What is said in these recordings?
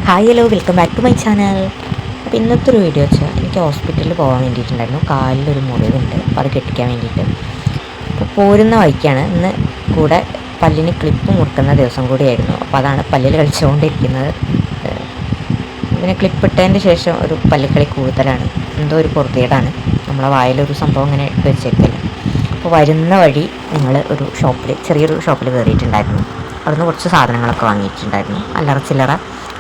Hi hello welcome back to my channel. അപ്പോൾ ഇന്നത്തെ ഒരു വീഡിയോ വെച്ചാൽ എനിക്ക് ഹോസ്പിറ്റലിൽ പോകാൻ വേണ്ടിയിട്ടുണ്ടായിരുന്നു. കാലിലൊരു മുറിവുണ്ട്, അപ്പോൾ അത് കെട്ടിക്കാൻ വേണ്ടിയിട്ട്. അപ്പോൾ പോരുന്ന വഴിക്കാണ് ഇന്ന് കൂടെ പല്ലിന് ക്ലിപ്പ് മുറുക്കുന്ന ദിവസം കൂടിയായിരുന്നു. അപ്പോൾ അതാണ് പല്ലിൽ കളിച്ചുകൊണ്ടിരിക്കുന്നത്. പിന്നെ ക്ലിപ്പ് ഇട്ടതിൻ്റെ ശേഷം ഒരു പല്ലിക്കളി കൂടുതലാണ്, എന്തോ ഒരു പൊറുതിയേടാണ്. നമ്മളെ വായിലൊരു സംഭവം ഇങ്ങനെ ഇട്ട് വെച്ചേക്കില്ല. അപ്പോൾ വരുന്ന വഴി ഞങ്ങൾ ഒരു ചെറിയൊരു ഷോപ്പിൽ കയറിയിട്ടുണ്ടായിരുന്നു. അവിടുന്ന് കുറച്ച് സാധനങ്ങളൊക്കെ വാങ്ങിയിട്ടുണ്ടായിരുന്നു. അല്ലറ ചില്ലറ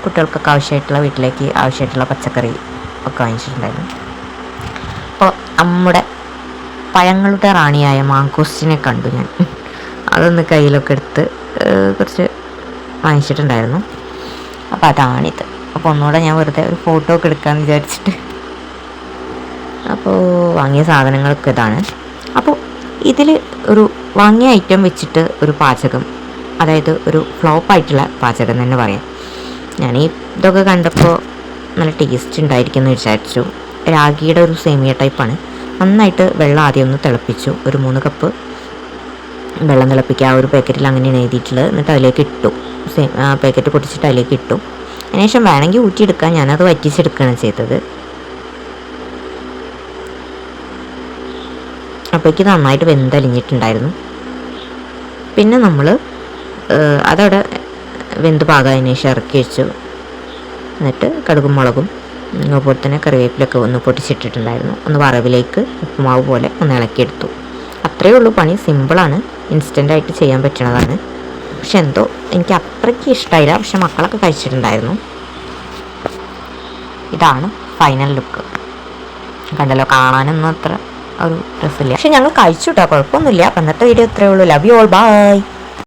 കുട്ടികൾക്കൊക്കെ ആവശ്യമായിട്ടുള്ള, വീട്ടിലേക്ക് ആവശ്യമായിട്ടുള്ള പച്ചക്കറി ഒക്കെ വാങ്ങിച്ചിട്ടുണ്ടായിരുന്നു. അപ്പോൾ നമ്മുടെ പഴങ്ങളുടെ റാണിയായ മാങ്കോസ്റ്റിനെ കണ്ടു ഞാൻ. അതൊന്ന് കയ്യിലൊക്കെ എടുത്ത് കുറച്ച് വാങ്ങിച്ചിട്ടുണ്ടായിരുന്നു. അപ്പോൾ അതാണിത്. അപ്പോൾ ഒന്നുകൂടെ ഞാൻ വെറുതെ ഒരു ഫോട്ടോ ഒക്കെ എടുക്കാമെന്ന് വിചാരിച്ചിട്ട് അപ്പോൾ വാങ്ങിയ സാധനങ്ങളൊക്കെ ഇതാണ്. അപ്പോൾ ഇതിൽ ഒരു വാങ്ങിയ ഐറ്റം വെച്ചിട്ട് ഒരു പാചകം, അതായത് ഒരു ഫ്ലോപ്പായിട്ടുള്ള പാചകം തന്നെ പറയാം. ഞാൻ ഇതൊക്കെ കണ്ടപ്പോൾ നല്ല ടേസ്റ്റ് ഉണ്ടായിരിക്കും എന്ന് വിചാരിച്ചു. രാഗിയുടെ ഒരു സേമിയ ടൈപ്പാണ്. നന്നായിട്ട് വെള്ളം ആദ്യം ഒന്ന് തിളപ്പിച്ചു. ഒരു 3 കപ്പ് വെള്ളം തിളപ്പിക്കുക. ആ ഒരു പാക്കറ്റിൽ അങ്ങനെയാണ് എഴുതിയിട്ടുള്ളത്. എന്നിട്ട് അതിലേക്ക് ഇട്ടു. പാക്കറ്റ് പൊട്ടിച്ചിട്ട് അതിലേക്ക് ഇട്ടു. അതിനുശേഷം വേണമെങ്കിൽ ഊറ്റിയെടുക്കാം. ഞാനത് വറ്റിച്ചെടുക്കുകയാണ് ചെയ്തത്. അപ്പോഴേക്ക് നന്നായിട്ട് വെന്തലിഞ്ഞിട്ടുണ്ടായിരുന്നു. പിന്നെ നമ്മൾ അതവിടെ വെന്ത് പാകമായതിനു ശേഷം ഇറക്കി വെച്ചു. എന്നിട്ട് കടുകും മുളകും അതുപോലെ തന്നെ കറിവേപ്പിലൊക്കെ ഒന്ന് പൊട്ടിച്ചിട്ടിട്ടുണ്ടായിരുന്നു. ഒന്ന് വറവിലേക്ക് ഉപ്പുമാവ് പോലെ ഒന്ന് ഇളക്കിയെടുത്തു. അത്രയേ ഉള്ളൂ പണി. സിമ്പിളാണ്, ഇൻസ്റ്റൻ്റായിട്ട് ചെയ്യാൻ പറ്റുന്നതാണ്. പക്ഷെ എന്തോ എനിക്ക് അത്രയ്ക്ക് ഇഷ്ടമായില്ല. പക്ഷെ മക്കളൊക്കെ കഴിച്ചിട്ടുണ്ടായിരുന്നു. ഇതാണ് ഫൈനൽ ലുക്ക്. കണ്ടല്ലോ, കാണാനൊന്നും അത്ര ഒരു രസമില്ല. പക്ഷെ ഞങ്ങൾ കഴിച്ചു കേട്ടോ, കുഴപ്പമൊന്നുമില്ല. അന്നത്തെ വീഡിയോ ഇത്രയേ ഉള്ളൂ. Love you all, by.